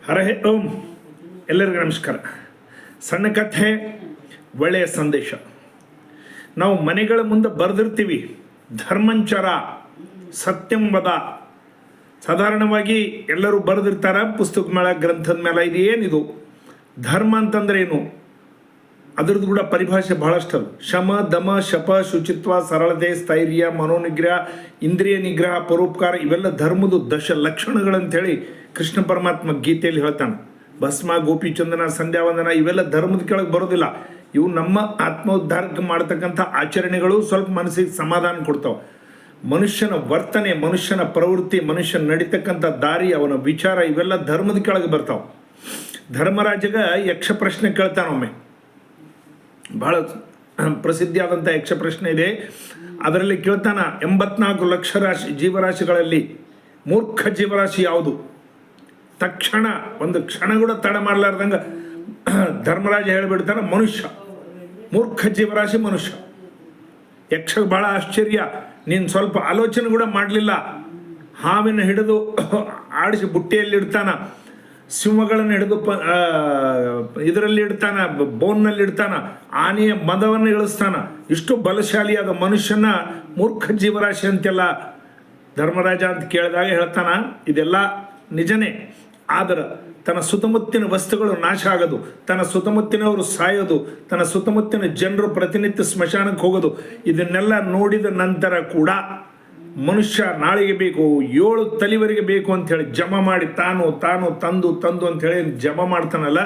ಹರಹೇ ಓಂ. ಎಲ್ಲರಿಗೂ ನಮಸ್ಕಾರ. ಸಣ್ಣ ಕಥೆ, ಒಳ್ಳೆಯ ಸಂದೇಶ. ನಾವು ಮನೆಗಳ ಮುಂದೆ ಬರೆದಿರ್ತೀವಿ, ಧರ್ಮಂಚರ ಸತ್ಯಂ ವದ. ಸಾಧಾರಣವಾಗಿ ಎಲ್ಲರೂ ಬರೆದಿರ್ತಾರೆ ಪುಸ್ತಕ ಮೇಲೆ, ಗ್ರಂಥದ ಮೇಲೆ. ಇದು ಏನಿದು ಧರ್ಮ ಅಂತಂದ್ರೆ ಏನು? ಅದ್ರದ್ದು ಕೂಡ ಪರಿಭಾಷೆ ಬಹಳಷ್ಟು. ಶಮ, ದಮ, ಶಪ, ಶುಚಿತ್ವ, ಸರಳತೆ, ಸ್ಥೈರ್ಯ, ಮನೋನಿಗ್ರಹ, ಇಂದ್ರಿಯ ನಿಗ್ರಹ, ಪರೋಪಕಾರ, ಇವೆಲ್ಲ ಧರ್ಮದ ದಶ ಲಕ್ಷಣಗಳಂಥೇಳಿ ಕೃಷ್ಣ ಪರಮಾತ್ಮ ಗೀತೆಯಲ್ಲಿ ಹೇಳ್ತಾನೆ. ಭಸ್ಮ, ಗೋಪಿಚಂದನ, ಸಂಧ್ಯಾವಂದನ ಇವೆಲ್ಲ ಧರ್ಮದ ಕೆಳಗೆ ಬರೋದಿಲ್ಲ. ಇವು ನಮ್ಮ ಆತ್ಮೋದ್ಧಾರಕ್ಕೆ ಮಾಡ್ತಕ್ಕಂಥ ಆಚರಣೆಗಳು. ಸ್ವಲ್ಪ ಮನಸ್ಸಿಗೆ ಸಮಾಧಾನ ಕೊಡ್ತಾವೆ. ಮನುಷ್ಯನ ವರ್ತನೆ, ಮನುಷ್ಯನ ಪ್ರವೃತ್ತಿ, ಮನುಷ್ಯನ ನಡೀತಕ್ಕಂಥ ದಾರಿ, ಅವನ ವಿಚಾರ ಇವೆಲ್ಲ ಧರ್ಮದ ಕೆಳಗೆ ಬರ್ತಾವೆ. ಧರ್ಮರಾಜಗ ಯಕ್ಷ ಪ್ರಶ್ನೆ ಕೇಳ್ತಾನೊಮ್ಮೆ. ಬಹಳ ಪ್ರಸಿದ್ಧಿಯಾದಂಥ ಯಕ್ಷ ಪ್ರಶ್ನೆ ಇದೆ. ಅದರಲ್ಲಿ ಕೇಳ್ತಾನ, 84 ಲಕ್ಷ ಜೀವರಾಶಿಗಳಲ್ಲಿ ಮೂರ್ಖ ಜೀವರಾಶಿ ಯಾವುದು? ತಕ್ಷಣ ಒಂದು ಕ್ಷಣ ಕೂಡ ತಡ ಮಾಡಲಾರ್ದಂಗೆ ಧರ್ಮರಾಜ ಹೇಳಿಬಿಡ್ತಾನೆ, ಮನುಷ್ಯ. ಮೂರ್ಖ ಜೀವರಾಶಿ ಮನುಷ್ಯ. ಯಕ್ಷಗೆ ಬಹಳ ಆಶ್ಚರ್ಯ. ನೀನು ಸ್ವಲ್ಪ ಆಲೋಚನೆ ಕೂಡ ಮಾಡಲಿಲ್ಲ. ಹಾವಿನ ಹಿಡಿದು ಆಡಿಸಿ ಬುಟ್ಟಿಯಲ್ಲಿ ಇಡ್ತಾನ, ಸಿಂಹಗಳನ್ನು ಹಿಡಿದು ಇದರಲ್ಲಿ ಇಡ್ತಾನ, ಬೋನ್ನಲ್ಲಿ ಇಡ್ತಾನ, ಆನೆಯ ಮದವನ್ನು ಇಳಿಸ್ತಾನ. ಇಷ್ಟು ಬಲಶಾಲಿಯಾದ ಮನುಷ್ಯನ ಮೂರ್ಖ ಜೀವರಾಶಿ ಅಂತೆಲ್ಲ ಧರ್ಮರಾಜ ಅಂತ ಕೇಳಿದಾಗ ಹೇಳ್ತಾನ, ಇದೆಲ್ಲ ನಿಜನೇ. ಆದರೆ ತನ್ನ ಸುತ್ತಮುತ್ತಿನ ವಸ್ತುಗಳು ನಾಶ ಆಗೋದು, ತನ್ನ ಸುತ್ತಮುತ್ತಿನವರು ಸಾಯೋದು, ತನ್ನ ಸುತ್ತಮುತ್ತಿನ ಜನರು ಪ್ರತಿನಿತ್ಯ ಸ್ಮಶಾನಕ್ಕೆ ಹೋಗೋದು, ಇದನ್ನೆಲ್ಲ ನೋಡಿದ ನಂತರ ಕೂಡ ಮನುಷ್ಯ ನಾಳೆಗೆ ಬೇಕು, 7 ತಲೆವರೆಗೆ ಬೇಕು ಅಂಥೇಳಿ ಜಮಾ ಮಾಡಿ ತಾನು ತಂದು ಅಂಥೇಳಿ ಜಮಾ ಮಾಡ್ತಾನಲ್ಲ,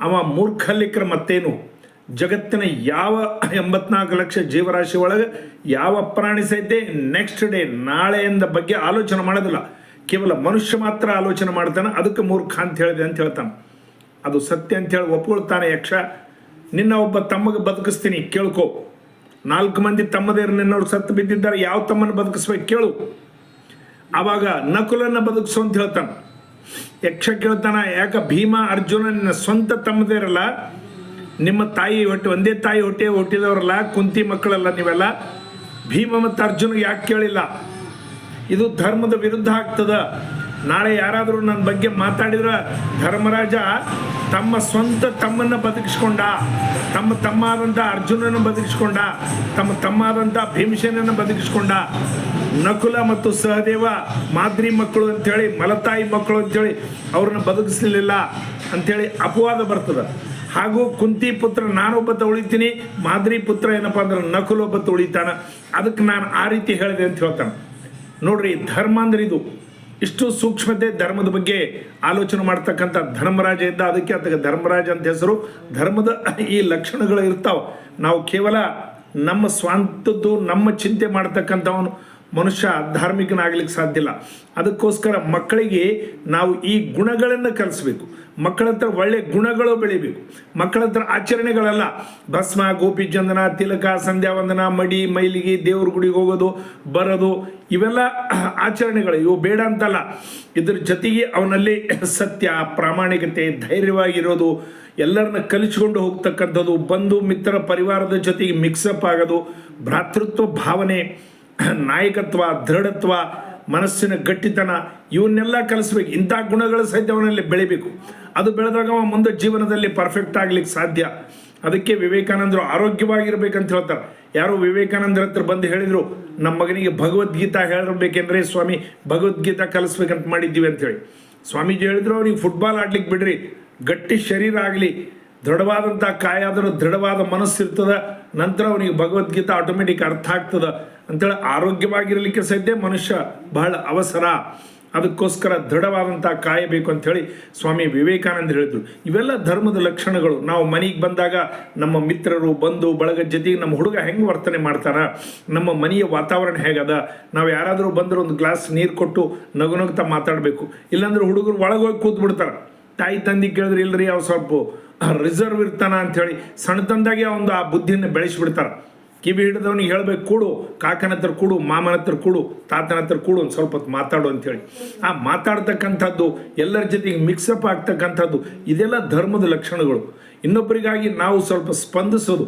ಅವ ಮೂರ್ಖಲಿಕ್ರ ಮತ್ತೇನು? ಜಗತ್ತಿನ ಯಾವ 84 ಲಕ್ಷ ಜೀವರಾಶಿ ಒಳಗೆ ಯಾವ ಪ್ರಾಣಿ ಸಹಿತ ನೆಕ್ಸ್ಟ್ ಡೇ, ನಾಳೆಯಿಂದ ಬಗ್ಗೆ ಆಲೋಚನೆ ಮಾಡೋದಿಲ್ಲ. ಕೇವಲ ಮನುಷ್ಯ ಮಾತ್ರ ಆಲೋಚನೆ ಮಾಡ್ತಾನೆ. ಅದಕ್ಕೆ ಮೂರ್ಖ ಅಂತ ಹೇಳಿದೆ ಅಂತ ಹೇಳ್ತಾನೆ. ಅದು ಸತ್ಯ ಅಂಥೇಳಿ ಒಪ್ಕೊಳ್ತಾನೆ ಯಕ್ಷ. ನಿನ್ನ ಒಬ್ಬ ತಮ್ಮಗೆ ಬದುಕಿಸ್ತೀನಿ, ಕೇಳ್ಕೊ. 4 ಮಂದಿ ತಮ್ಮದೇರು ನಿನ್ನವ್ರು ಸತ್ತು ಬಿದ್ದಿದ್ದಾರೆ, ಯಾವ ತಮ್ಮನ್ನು ಬದುಕಿಸ್ಬೇಕು ಕೇಳು. ಆವಾಗ ನಕುಲನ್ನ ಬದುಕಿಸು ಅಂತ ಹೇಳ್ತಾನೆ. ಯಕ್ಷ ಕೇಳ್ತಾನ, ಯಾಕೆ ಭೀಮ, ಅರ್ಜುನ ನಿನ್ನ ಸ್ವಂತ ತಮ್ಮದೇರಲ್ಲ, ನಿಮ್ಮ ತಾಯಿ ಒಂದೇ ತಾಯಿ ಹೊಟ್ಟೆ ಹುಟ್ಟಿದವರಲ್ಲ, ಕುಂತಿ ಮಕ್ಕಳಲ್ಲ ನೀವೆಲ್ಲ. ಭೀಮ ಮತ್ತು ಅರ್ಜುನಿಗೆ ಯಾಕೆ ಕೇಳಿಲ್ಲ? ಇದು ಧರ್ಮದ ವಿರುದ್ಧ ಆಗ್ತದ. ನಾಳೆ ಯಾರಾದರೂ ನನ್ನ ಬಗ್ಗೆ ಮಾತಾಡಿದ್ರೆ ಧರ್ಮರಾಜ ತಮ್ಮ ಸ್ವಂತ ತಮ್ಮನ್ನು ಬದುಕಿಸ್ಕೊಂಡ, ತಮ್ಮ ಆದಂಥ ಅರ್ಜುನನ್ನು ಬದುಕಿಸ್ಕೊಂಡ, ತಮ್ಮ ಆದಂಥ ಭೀಮಸೇನನ್ನು ಬದುಕಿಸ್ಕೊಂಡ. ನಕುಲ ಮತ್ತು ಸಹದೇವ ಮಾದ್ರಿ ಮಕ್ಕಳು ಅಂಥೇಳಿ, ಮಲತಾಯಿ ಮಕ್ಕಳು ಅಂಥೇಳಿ ಅವ್ರನ್ನ ಬದುಕಿಸಲಿಲ್ಲ ಅಂಥೇಳಿ ಅಪವಾದ ಬರ್ತದೆ. ಹಾಗೂ ಕುಂತಿ ಪುತ್ರ ನಾನೊಬ್ಬತ್ತ ಉಳಿತೀನಿ, ಮಾದ್ರಿ ಪುತ್ರ ಏನಪ್ಪ ಅಂದ್ರೆ ನಕುಲೊಬ್ಬತ್ತ ಉಳಿತಾನ. ಅದಕ್ಕೆ ನಾನು ಆ ರೀತಿ ಹೇಳಿದೆ ಅಂತ ಹೇಳ್ತಾನೆ. ನೋಡ್ರಿ, ಧರ್ಮ ಅಂದ್ರೆ ಇದು. ಇಷ್ಟು ಸೂಕ್ಷ್ಮತೆ ಧರ್ಮದ ಬಗ್ಗೆ ಆಲೋಚನೆ ಮಾಡ್ತಕ್ಕಂಥ ಧರ್ಮರಾಜ ಇದ್ದ. ಅದಕ್ಕೆ ಅದಕ್ಕೆ ಧರ್ಮರಾಜ ಅಂತ ಹೆಸರು. ಧರ್ಮದ ಈ ಲಕ್ಷಣಗಳು ಇರ್ತಾವೆ. ನಾವು ಕೇವಲ ನಮ್ಮ ಸ್ವಂತದ್ದು ನಮ್ಮ ಚಿಂತೆ ಮಾಡ್ತಕ್ಕಂಥವನು ಮನುಷ್ಯ ಧಾರ್ಮಿಕನಾಗ್ಲಿಕ್ಕೆ ಸಾಧ್ಯ ಇಲ್ಲ. ಅದಕ್ಕೋಸ್ಕರ ಮಕ್ಕಳಿಗೆ ನಾವು ಈ ಗುಣಗಳನ್ನು ಕಲಿಸ್ಬೇಕು. ಮಕ್ಕಳ ಹತ್ರ ಒಳ್ಳೆ ಗುಣಗಳು ಬೆಳಿಬೇಕು. ಮಕ್ಕಳ ಹತ್ರ ಆಚರಣೆಗಳಲ್ಲ, ಭಸ್ಮ, ಗೋಪಿಚಂದನ, ತಿಲಕ, ಸಂಧ್ಯಾವಂದನ, ಮಡಿ, ಮೈಲಿಗೆ, ದೇವ್ರ ಗುಡಿಗೆ ಹೋಗೋದು ಬರೋದು, ಇವೆಲ್ಲ ಆಚರಣೆಗಳು. ಇವು ಬೇಡ ಅಂತಲ್ಲ. ಇದ್ರ ಜೊತೆಗೆ ಅವನಲ್ಲಿ ಸತ್ಯ, ಪ್ರಾಮಾಣಿಕತೆ, ಧೈರ್ಯವಾಗಿರೋದು, ಎಲ್ಲರನ್ನ ಕಲಿಸ್ಕೊಂಡು ಹೋಗ್ತಕ್ಕಂಥದ್ದು, ಬಂಧು ಮಿತ್ರ ಪರಿವಾರದ ಜೊತೆಗೆ ಮಿಕ್ಸಪ್ ಆಗೋದು, ಭ್ರಾತೃತ್ವ ಭಾವನೆ, ನಾಯಕತ್ವ, ದೃಢತ್ವ, ಮನಸ್ಸಿನ ಗಟ್ಟಿತನ, ಇವನ್ನೆಲ್ಲ ಕಲಿಸ್ಬೇಕು. ಇಂಥ ಗುಣಗಳು ಸಹಿತ ಅವನಲ್ಲಿ ಬೆಳಿಬೇಕು. ಅದು ಬೆಳೆದಾಗ ಅವ ಮುಂದೆ ಜೀವನದಲ್ಲಿ ಪರ್ಫೆಕ್ಟ್ ಆಗ್ಲಿಕ್ಕೆ ಸಾಧ್ಯ. ಅದಕ್ಕೆ ವಿವೇಕಾನಂದರು ಆರೋಗ್ಯವಾಗಿರ್ಬೇಕಂತ ಹೇಳ್ತಾರೆ. ಯಾರೋ ವಿವೇಕಾನಂದರ ಹತ್ರ ಬಂದು ಹೇಳಿದರು, ನಮ್ಮ ಮಗನಿಗೆ ಭಗವದ್ಗೀತಾ ಹೇಳಬೇಕೆಂದ್ರೆ ಸ್ವಾಮಿ ಭಗವದ್ಗೀತಾ ಕಲಿಸ್ಬೇಕಂತ ಮಾಡಿದ್ದೀವಿ ಅಂಥೇಳಿ. ಸ್ವಾಮೀಜಿ ಹೇಳಿದ್ರು, ಅವ್ನಿಗೆ ಫುಟ್ಬಾಲ್ ಆಡ್ಲಿಕ್ಕೆ ಬಿಡ್ರಿ, ಗಟ್ಟಿ ಶರೀರ ಆಗಲಿ, ದೃಢವಾದಂಥ ಕಾಯ ಆದರೂ ದೃಢವಾದ ಮನಸ್ಸಿರ್ತದೆ, ನಂತರ ಅವನಿಗೆ ಭಗವದ್ಗೀತಾ ಆಟೋಮೆಟಿಕ್ ಅರ್ಥ ಆಗ್ತದೆ ಅಂತೇಳಿ. ಆರೋಗ್ಯವಾಗಿರಲಿಕ್ಕೆ ಸಹಿತ ಮನುಷ್ಯ ಬಹಳ ಅವಸರ. ಅದಕ್ಕೋಸ್ಕರ ದೃಢವಾದಂಥ ಕಾಯ ಬೇಕು ಅಂಥೇಳಿ ಸ್ವಾಮಿ ವಿವೇಕಾನಂದ ಹೇಳಿದ್ರು. ಇವೆಲ್ಲ ಧರ್ಮದ ಲಕ್ಷಣಗಳು. ನಾವು ಮನೆಗೆ ಬಂದಾಗ ನಮ್ಮ ಮಿತ್ರರು, ಬಂಧು ಬಳಗದ ಜೊತೆಗೆ ನಮ್ಮ ಹುಡುಗ ಹೆಂಗೆ ವರ್ತನೆ ಮಾಡ್ತಾನೆ, ನಮ್ಮ ಮನೆಯ ವಾತಾವರಣ ಹೇಗದ, ನಾವು ಯಾರಾದರೂ ಬಂದರೆ ಒಂದು ಗ್ಲಾಸ್ ನೀರು ಕೊಟ್ಟು ನಗುನಗ್ತಾ ಮಾತಾಡಬೇಕು. ಇಲ್ಲಾಂದ್ರೆ ಹುಡುಗರು ಒಳಗೋಗಿ ಕೂತ್ ಬಿಡ್ತಾರೆ. ತಾಯಿ ತಂದೆ ಕೇಳಿದ್ರೆ ಇಲ್ಲರಿ ಅವು ಸ್ವಲ್ಪ ರಿಸರ್ವ್ ಇರ್ತಾನ ಅಂಥೇಳಿ ಸಣ್ಣ ತಂದಾಗೆ ಒಂದು ಆ ಬುದ್ಧಿಯನ್ನು ಬೆಳೆಸಿಬಿಡ್ತಾರೆ. ಕಿವಿ ಹಿಡಿದವನಿಗೆ ಹೇಳ್ಬೇಕು, ಕೂಡು, ಕಾಕನ ಹತ್ರ ಕೂಡು, ಮಾಮನ ಹತ್ರ ಕೂಡು, ತಾತನ ಹತ್ರ ಕೂಡು, ಒಂದು ಸ್ವಲ್ಪ ಹೊತ್ತು ಮಾತಾಡು ಅಂಥೇಳಿ. ಆ ಮಾತಾಡ್ತಕ್ಕಂಥದ್ದು, ಎಲ್ಲರ ಜೊತೆಗೆ ಮಿಕ್ಸಪ್ ಆಗ್ತಕ್ಕಂಥದ್ದು, ಇದೆಲ್ಲ ಧರ್ಮದ ಲಕ್ಷಣಗಳು. ಇನ್ನೊಬ್ಬರಿಗಾಗಿ ನಾವು ಸ್ವಲ್ಪ ಸ್ಪಂದಿಸೋದು.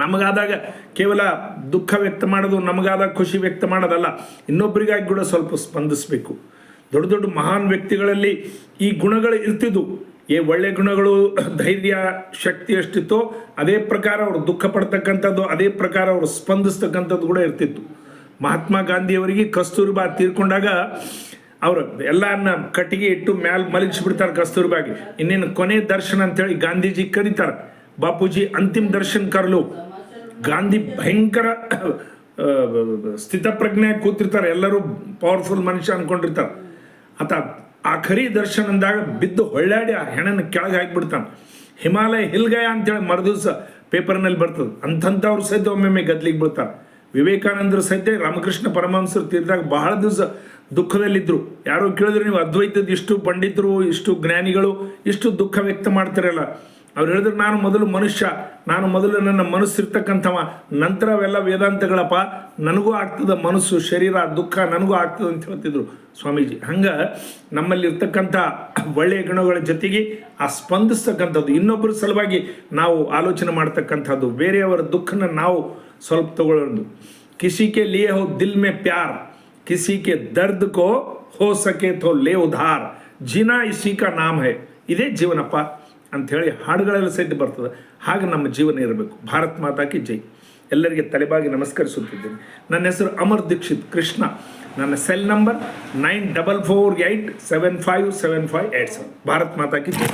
ನಮಗಾದಾಗ ಕೇವಲ ದುಃಖ ವ್ಯಕ್ತ ಮಾಡೋದು, ನಮಗಾದಾಗ ಖುಷಿ ವ್ಯಕ್ತ ಮಾಡೋದಲ್ಲ, ಇನ್ನೊಬ್ಬರಿಗಾಗಿ ಕೂಡ ಸ್ವಲ್ಪ ಸ್ಪಂದಿಸಬೇಕು. ದೊಡ್ಡ ದೊಡ್ಡ ಮಹಾನ್ ವ್ಯಕ್ತಿಗಳಲ್ಲಿ ಈ ಗುಣಗಳು ಇರ್ತಿದ್ವು. ಒಳ್ಳೆ ಗುಣಗಳು, ಧೈರ್ಯ, ಶಕ್ತಿ ಎಷ್ಟಿತ್ತೋ ಅದೇ ಪ್ರಕಾರ ಅವರು ದುಃಖ ಪಡ್ತಕ್ಕಂಥದ್ದು, ಅದೇ ಪ್ರಕಾರ ಅವರು ಸ್ಪಂದಿಸ್ತಕ್ಕಂಥದ್ದು ಕೂಡ ಇರ್ತಿತ್ತು. ಮಹಾತ್ಮ ಗಾಂಧಿಯವರಿಗೆ ಕಸ್ತೂರ್ಬಾ ತೀರ್ಕೊಂಡಾಗ ಅವರು ಎಲ್ಲನ್ನ ಕಟ್ಟಿಗೆ ಇಟ್ಟು ಮ್ಯಾಲೆ ಮಲಗಿಸ್ಬಿಡ್ತಾರೆ ಕಸ್ತೂರ್ಬಾಗಿ. ಇನ್ನೇನು ಕೊನೆ ದರ್ಶನ ಅಂತೇಳಿ ಗಾಂಧೀಜಿ ಕರೀತಾರೆ, ಬಾಪೂಜಿ ಅಂತಿಮ ದರ್ಶನ ಕರ್ಲು. ಗಾಂಧಿ ಭಯಂಕರ ಸ್ಥಿತಪ್ರಜ್ಞೆ ಕೂತಿರ್ತಾರೆ, ಎಲ್ಲರೂ ಪವರ್ಫುಲ್ ಮನುಷ್ಯ ಅನ್ಕೊಂಡಿರ್ತಾರೆ. ಆತ ಆಖರಿ ದರ್ಶನ ಅಂದಾಗ ಬಿದ್ದು ಹೊಳ್ಳಾಡಿ ಆ ಹೆಣನ ಕೆಳಗೆ ಹಾಕಿಬಿಡ್ತಾನೆ. ಹಿಮಾಲಯ ಹಿಲ್ಗಯ ಅಂತೇಳಿ ಮರುದಿವ್ಸ ಪೇಪರ್ನಲ್ಲಿ ಬರ್ತದೆ. ಅಂಥವ್ರು ಸಹಿತ ಒಮ್ಮೊಮ್ಮೆ ಗದ್ಲಿಗೆ ಬೀಳ್ತಾರೆ. ವಿವೇಕಾನಂದರು ಸಹಿತ ರಾಮಕೃಷ್ಣ ಪರಮಹಂಸರು ತೀರಿದಾಗ ಬಹಳ ದಿವಸ ದುಃಖದಲ್ಲಿದ್ದರು. ಯಾರೋ ಕೇಳಿದ್ರೆ ನೀವು ಅದ್ವೈತದ ಇಷ್ಟು ಪಂಡಿತರು, ಇಷ್ಟು ಜ್ಞಾನಿಗಳು ಇಷ್ಟು ದುಃಖ ವ್ಯಕ್ತ ಮಾಡ್ತಾರಲ್ಲ, ಅವ್ರು ಹೇಳಿದ್ರು ನಾನು ಮೊದಲು ಮನುಷ್ಯ, ನಾನು ಮೊದಲು ನನ್ನ ಮನಸ್ಸಿರ್ತಕ್ಕಂಥವ, ನಂತರ ಅವೆಲ್ಲ ವೇದಾಂತಗಳಪ್ಪ, ನನಗೂ ಆಗ್ತದೆ ಮನಸ್ಸು, ಶರೀರ, ದುಃಖ ನನಗೂ ಆಗ್ತದೆ ಅಂತ ಹೇಳ್ತಿದ್ರು ಸ್ವಾಮೀಜಿ. ಹಂಗೆ ನಮ್ಮಲ್ಲಿ ಇರ್ತಕ್ಕಂಥ ಒಳ್ಳೆಯ ಗುಣಗಳ ಜೊತೆಗೆ ಆ ಸ್ಪಂದಿಸ್ತಕ್ಕಂಥದ್ದು, ಇನ್ನೊಬ್ಬರ ಸಲುವಾಗಿ ನಾವು ಆಲೋಚನೆ ಮಾಡ್ತಕ್ಕಂಥದ್ದು, ಬೇರೆಯವರ ದುಃಖನ ನಾವು ಸ್ವಲ್ಪ ತಗೊಳ್ಳೋದು. ಕಿಸಿಕೆ ಲಿಯೇ ಹೋ ದಿಲ್ ಮೇ ಪ್ಯಾರ್, ಕಿಸಿಕೆ ದರ್ದ್ ಕೋ ಹೋ ಸಕೆ ತೋ ಲೇ ಉಧಾರ್, ಜೀನಾ ಇಸಿ ಕಾ ನಾಮ್ ಹೈ. ಇದೇ ಜೀವನಪ್ಪ ಅಂಥೇಳಿ ಹಾಡುಗಳೆಲ್ಲ ಸಹಿತ ಬರ್ತದೆ. ಹಾಗೆ ನಮ್ಮ ಜೀವನ ಇರಬೇಕು. ಭಾರತ್ ಮಾತಾ ಕಿ ಜೈ. ಎಲ್ಲರಿಗೆ ತಲೆಬಾಗಿ ನಮಸ್ಕರಿಸುತ್ತಿದ್ದೇನೆ. ನನ್ನ ಹೆಸರು ಅಮರ್ ದೀಕ್ಷಿತ್ ಕೃಷ್ಣ. ನನ್ನ ಸೆಲ್ ನಂಬರ್ 9448757587. ಭಾರತ್ ಮಾತಾ ಕಿ ಜೈ.